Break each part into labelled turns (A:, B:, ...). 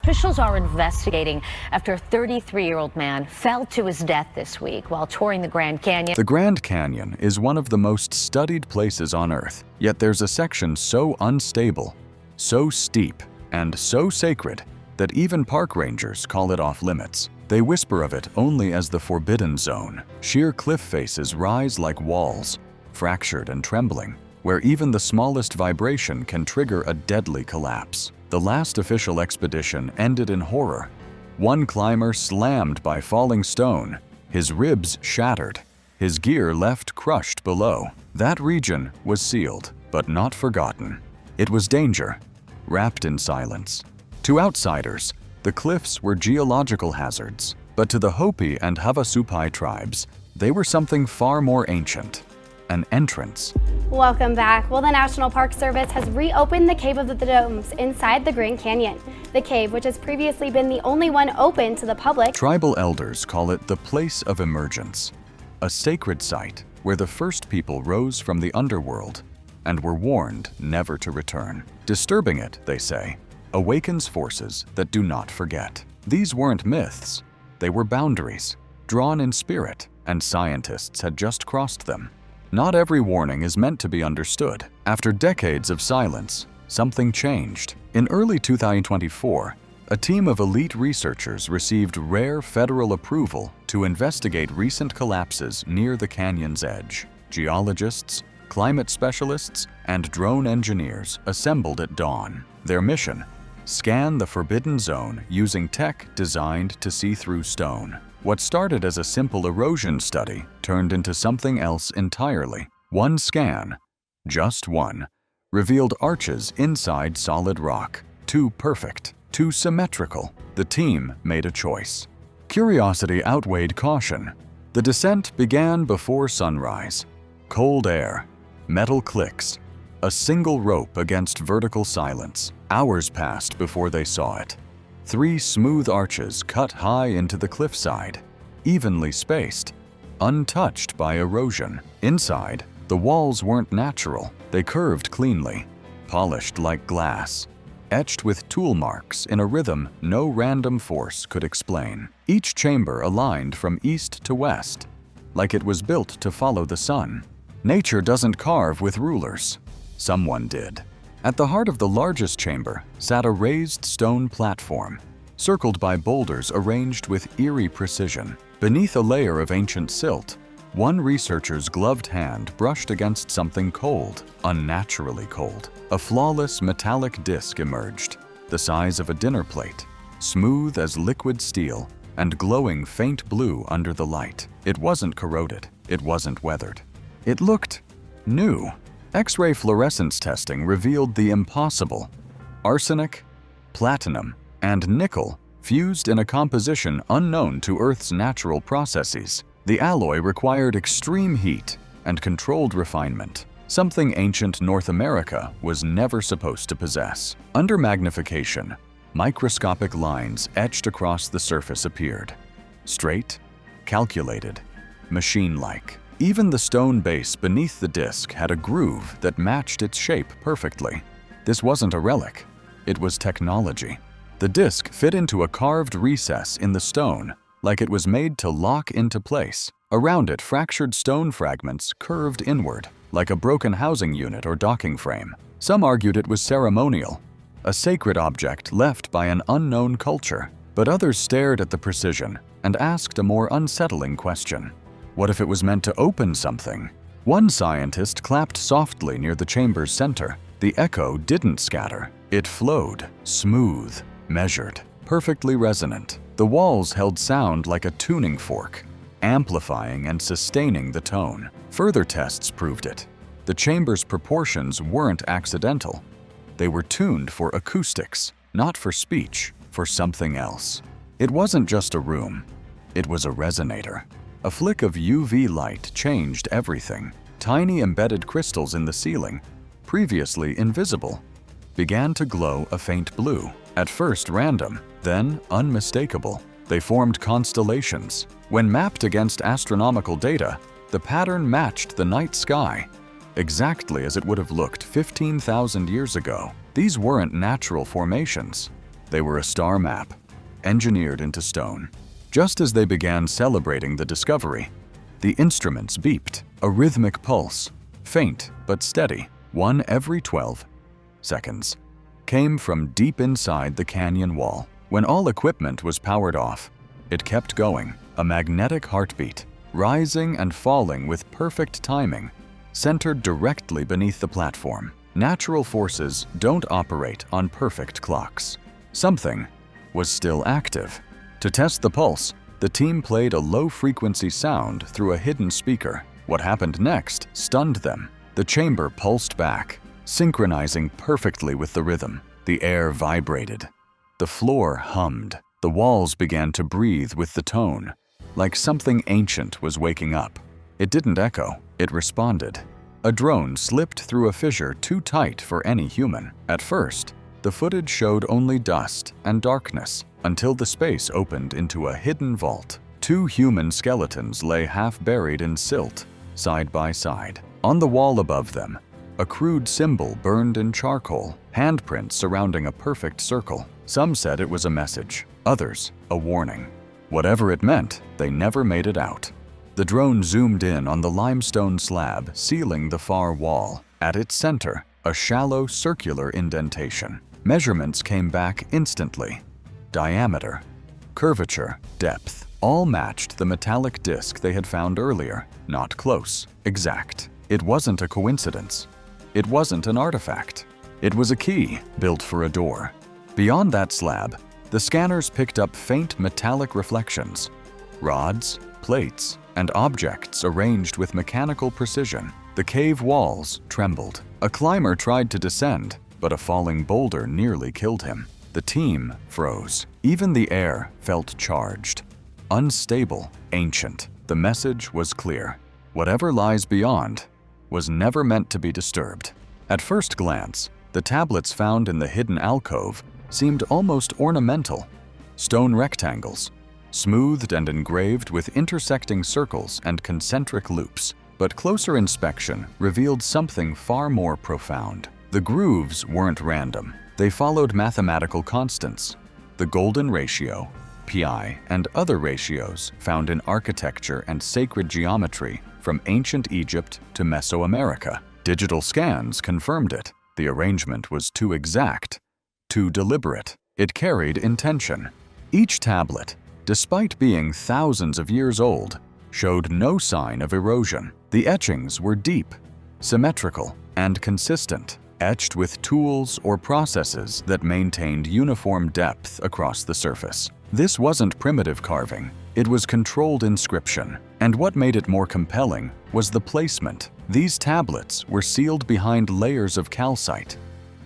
A: officials are investigating after a 33-year-old man fell to his death this week while touring the Grand Canyon.
B: The Grand Canyon is one of the most studied places on Earth, yet there's a section so unstable, so steep, and so sacred that even park rangers call it off limits. They whisper of it only as the forbidden zone. Sheer cliff faces rise like walls, fractured and trembling, where even the smallest vibration can trigger a deadly collapse. The last official expedition ended in horror. One climber slammed by falling stone, his ribs shattered, his gear left crushed below. That region was sealed, but not forgotten. It was danger, wrapped in silence. To outsiders, the cliffs were geological hazards, but to the Hopi and Havasupai tribes, they were something far more ancient, an entrance.
C: Welcome back. Well, the National Park Service has reopened the Cave of the Domes inside the Grand Canyon. The cave, which has previously been the only one open to the public.
B: Tribal elders call it the place of emergence, a sacred site where the first people rose from the underworld and were warned never to return. Disturbing it, they say, awakens forces that do not forget. These weren't myths, they were boundaries, drawn in spirit, and scientists had just crossed them. Not every warning is meant to be understood. After decades of silence, something changed. In early 2024, a team of elite researchers received rare federal approval to investigate recent collapses near the canyon's edge. Geologists, climate specialists, and drone engineers assembled at dawn. Their mission: scan the forbidden zone using tech designed to see through stone. What started as a simple erosion study turned into something else entirely. One scan, just one, revealed arches inside solid rock. Too perfect, too symmetrical. The team made a choice. Curiosity outweighed caution. The descent began before sunrise. Cold air, metal clicks, a single rope against vertical silence. Hours passed before they saw it. 3 smooth arches cut high into the cliffside, evenly spaced, untouched by erosion. Inside, the walls weren't natural. They curved cleanly, polished like glass, etched with tool marks in a rhythm no random force could explain. Each chamber aligned from east to west, like it was built to follow the sun. Nature doesn't carve with rulers. Someone did. At the heart of the largest chamber sat a raised stone platform, circled by boulders arranged with eerie precision. Beneath a layer of ancient silt, one researcher's gloved hand brushed against something cold, unnaturally cold. A flawless metallic disc emerged, the size of a dinner plate, smooth as liquid steel and glowing faint blue under the light. It wasn't corroded, it wasn't weathered. It looked new. X-ray fluorescence testing revealed the impossible. Arsenic, platinum, and nickel fused in a composition unknown to Earth's natural processes. The alloy required extreme heat and controlled refinement, something ancient North America was never supposed to possess. Under magnification, microscopic lines etched across the surface appeared. Straight, calculated, machine-like. Even the stone base beneath the disc had a groove that matched its shape perfectly. This wasn't a relic, it was technology. The disc fit into a carved recess in the stone, like it was made to lock into place. Around it, fractured stone fragments curved inward, like a broken housing unit or docking frame. Some argued it was ceremonial, a sacred object left by an unknown culture, but others stared at the precision and asked a more unsettling question. What if it was meant to open something? One scientist clapped softly near the chamber's center. The echo didn't scatter. It flowed, smooth, measured, perfectly resonant. The walls held sound like a tuning fork, amplifying and sustaining the tone. Further tests proved it. The chamber's proportions weren't accidental. They were tuned for acoustics, not for speech, for something else. It wasn't just a room. It was a resonator. A flick of UV light changed everything. Tiny embedded crystals in the ceiling, previously invisible, began to glow a faint blue. At first random, then unmistakable. They formed constellations. When mapped against astronomical data, the pattern matched the night sky, exactly as it would have looked 15,000 years ago. These weren't natural formations. They were a star map, engineered into stone. Just as they began celebrating the discovery, the instruments beeped, a rhythmic pulse, faint but steady, one every 12 seconds, came from deep inside the canyon wall. When all equipment was powered off, it kept going, a magnetic heartbeat, rising and falling with perfect timing, centered directly beneath the platform. Natural forces don't operate on perfect clocks. Something was still active. To test the pulse, the team played a low-frequency sound through a hidden speaker. What happened next stunned them. The chamber pulsed back, synchronizing perfectly with the rhythm. The air vibrated. The floor hummed. The walls began to breathe with the tone, like something ancient was waking up. It didn't echo, it responded. A drone slipped through a fissure too tight for any human. At first, the footage showed only dust and darkness, until the space opened into a hidden vault. Two human skeletons lay half-buried in silt, side by side. On the wall above them, a crude symbol burned in charcoal, handprints surrounding a perfect circle. Some said it was a message, others a warning. Whatever it meant, they never made it out. The drone zoomed in on the limestone slab sealing the far wall. At its center, a shallow circular indentation. Measurements came back instantly. Diameter, curvature, depth, all matched the metallic disc they had found earlier. Not close, exact. It wasn't a coincidence. It wasn't an artifact. It was a key built for a door. Beyond that slab, the scanners picked up faint metallic reflections. Rods, plates, and objects arranged with mechanical precision. The cave walls trembled. A climber tried to descend, but a falling boulder nearly killed him. The team froze. Even the air felt charged. Unstable, ancient. The message was clear. Whatever lies beyond was never meant to be disturbed. At first glance, the tablets found in the hidden alcove seemed almost ornamental. Stone rectangles, smoothed and engraved with intersecting circles and concentric loops. But closer inspection revealed something far more profound. The grooves weren't random. They followed mathematical constants. The golden ratio, pi, and other ratios found in architecture and sacred geometry from ancient Egypt to Mesoamerica. Digital scans confirmed it. The arrangement was too exact, too deliberate. It carried intention. Each tablet, despite being thousands of years old, showed no sign of erosion. The etchings were deep, symmetrical, and consistent, etched with tools or processes that maintained uniform depth across the surface. This wasn't primitive carving. It was controlled inscription. And what made it more compelling was the placement. These tablets were sealed behind layers of calcite,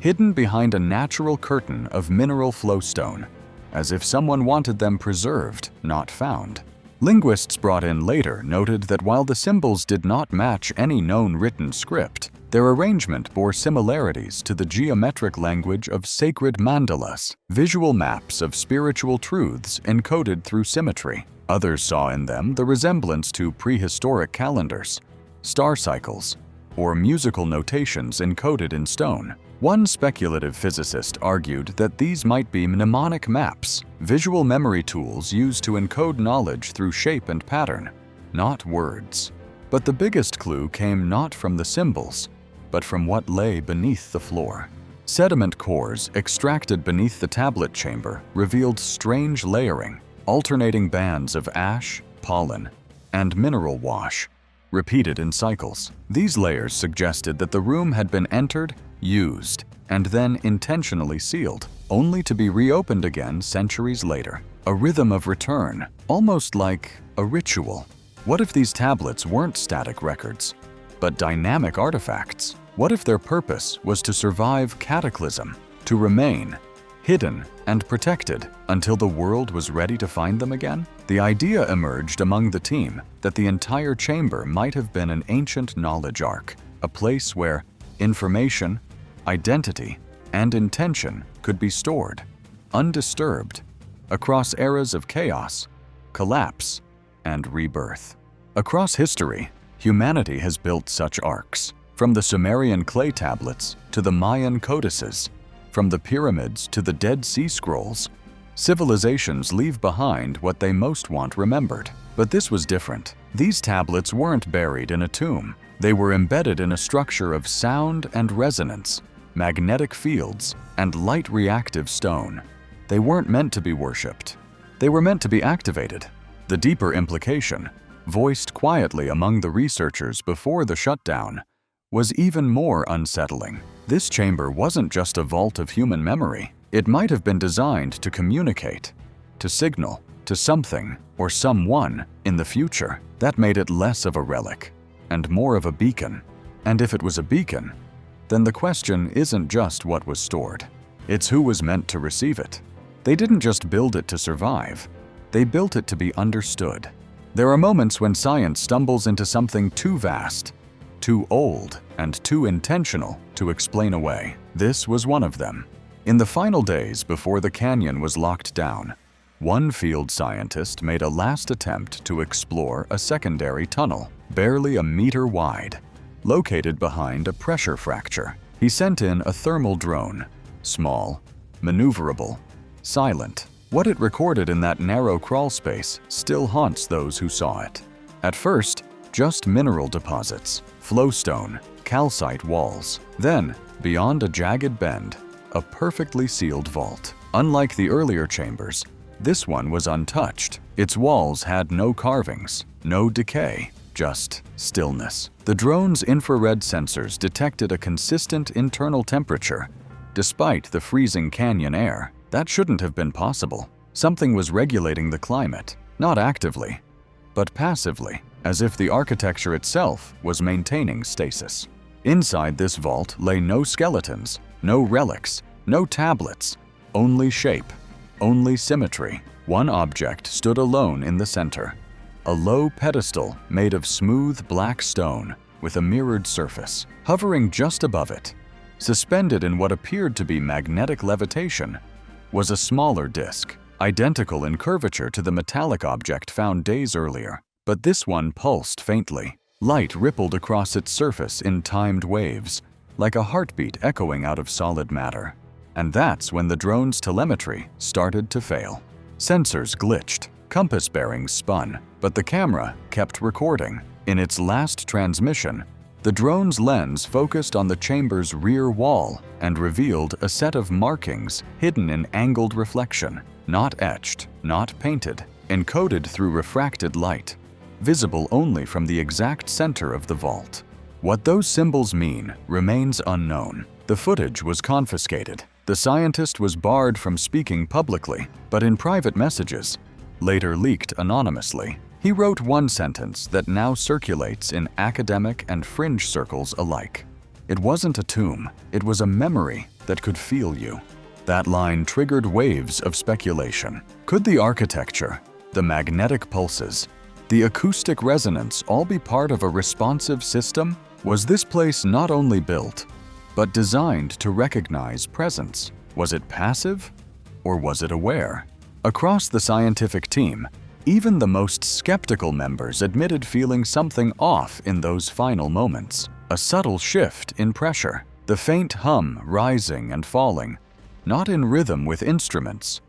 B: hidden behind a natural curtain of mineral flowstone, as if someone wanted them preserved, not found. Linguists brought in later noted that while the symbols did not match any known written script, their arrangement bore similarities to the geometric language of sacred mandalas, visual maps of spiritual truths encoded through symmetry. Others saw in them the resemblance to prehistoric calendars, star cycles, or musical notations encoded in stone. One speculative physicist argued that these might be mnemonic maps, visual memory tools used to encode knowledge through shape and pattern, not words. But the biggest clue came not from the symbols, but from what lay beneath the floor. Sediment cores extracted beneath the tablet chamber revealed strange layering, alternating bands of ash, pollen, and mineral wash, repeated in cycles. These layers suggested that the room had been entered, used, and then intentionally sealed, only to be reopened again centuries later. A rhythm of return, almost like a ritual. What if these tablets weren't static records, but dynamic artifacts? What if their purpose was to survive cataclysm, to remain hidden and protected until the world was ready to find them again? The idea emerged among the team that the entire chamber might have been an ancient knowledge ark, a place where information, identity, and intention could be stored, undisturbed, across eras of chaos, collapse, and rebirth. Across history, humanity has built such arks. From the Sumerian clay tablets to the Mayan codices, from the pyramids to the Dead Sea Scrolls. Civilizations leave behind what they most want remembered. But this was different. These tablets weren't buried in a tomb. They were embedded in a structure of sound and resonance, magnetic fields, and light-reactive stone. They weren't meant to be worshipped. They were meant to be activated. The deeper implication, voiced quietly among the researchers before the shutdown, was even more unsettling. This chamber wasn't just a vault of human memory. It might have been designed to communicate, to signal, to something or someone in the future. That made it less of a relic and more of a beacon. And if it was a beacon, then the question isn't just what was stored. It's who was meant to receive it. They didn't just build it to survive. They built it to be understood. There are moments when science stumbles into something too vast, too old, and too intentional to explain away. This was one of them. In the final days before the canyon was locked down, one field scientist made a last attempt to explore a secondary tunnel, barely a meter wide, located behind a pressure fracture. He sent in a thermal drone, small, maneuverable, silent. What it recorded in that narrow crawl space still haunts those who saw it. At first, just mineral deposits, flowstone, calcite walls. Then, beyond a jagged bend, a perfectly sealed vault. Unlike the earlier chambers, this one was untouched. Its walls had no carvings, no decay, just stillness. The drone's infrared sensors detected a consistent internal temperature. Despite the freezing canyon air, that shouldn't have been possible. Something was regulating the climate, not actively, but passively, as if the architecture itself was maintaining stasis. Inside this vault lay no skeletons, no relics, no tablets, only shape, only symmetry. One object stood alone in the center, a low pedestal made of smooth black stone with a mirrored surface. Hovering just above it, suspended in what appeared to be magnetic levitation, was a smaller disk, identical in curvature to the metallic object found days earlier. But this one pulsed faintly. Light rippled across its surface in timed waves, like a heartbeat echoing out of solid matter. And that's when the drone's telemetry started to fail. Sensors glitched, compass bearings spun, but the camera kept recording. In its last transmission, the drone's lens focused on the chamber's rear wall and revealed a set of markings hidden in angled reflection, not etched, not painted, encoded through refracted light, visible only from the exact center of the vault. What those symbols mean remains unknown. The footage was confiscated. The scientist was barred from speaking publicly, but in private messages, later leaked anonymously, he wrote one sentence that now circulates in academic and fringe circles alike. It wasn't a tomb, it was a memory that could feel you. That line triggered waves of speculation. Could the architecture, the magnetic pulses, the acoustic resonance all be part of a responsive system? Was this place not only built, but designed to recognize presence? Was it passive, or was it aware? Across the scientific team, even the most skeptical members admitted feeling something off in those final moments. A subtle shift in pressure, the faint hum rising and falling, not in rhythm with instruments,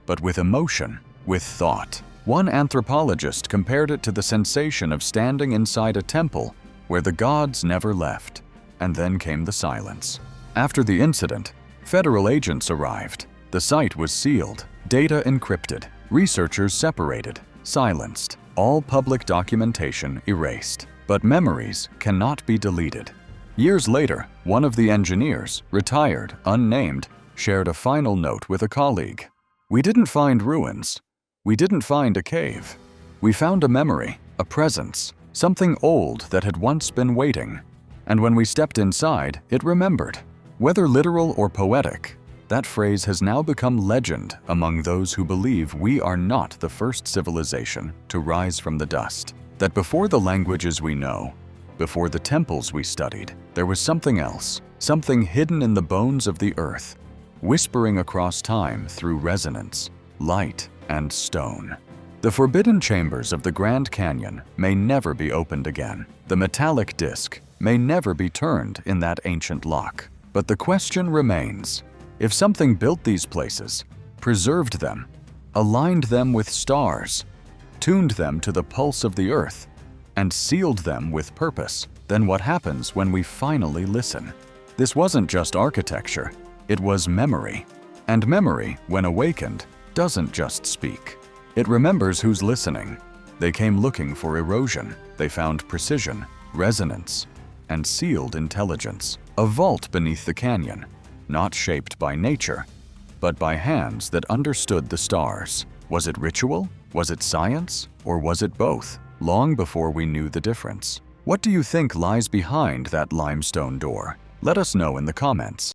B: but with emotion, with thought. One anthropologist compared it to the sensation of standing inside a temple where the gods never left. And then came the silence. After the incident, federal agents arrived. The site was sealed, data encrypted, researchers separated, silenced, all public documentation erased. But memories cannot be deleted. Years later, one of the engineers, retired, unnamed, shared a final note with a colleague. "We didn't find ruins. We didn't find a cave. We found a memory, a presence, something old that had once been waiting. And when we stepped inside, it remembered." Whether literal or poetic, that phrase has now become legend among those who believe we are not the first civilization to rise from the dust. That before the languages we know, before the temples we studied, there was something else, something hidden in the bones of the earth, whispering across time through resonance, light, and stone. The forbidden chambers of the Grand Canyon may never be opened again. The metallic disc may never be turned in that ancient lock. But the question remains, If something built these places, preserved them, aligned them with stars, tuned them to the pulse of the earth, and sealed them with purpose, then what happens when we finally listen? This wasn't just architecture, it was memory. And memory, when awakened, doesn't just speak. It remembers who's listening. They came looking for erosion. They found precision, resonance, and sealed intelligence. A vault beneath the canyon, not shaped by nature, but by hands that understood the stars. Was it ritual? Was it science? Or was it both? Long before we knew the difference. What do you think lies behind that limestone door? Let us know in the comments.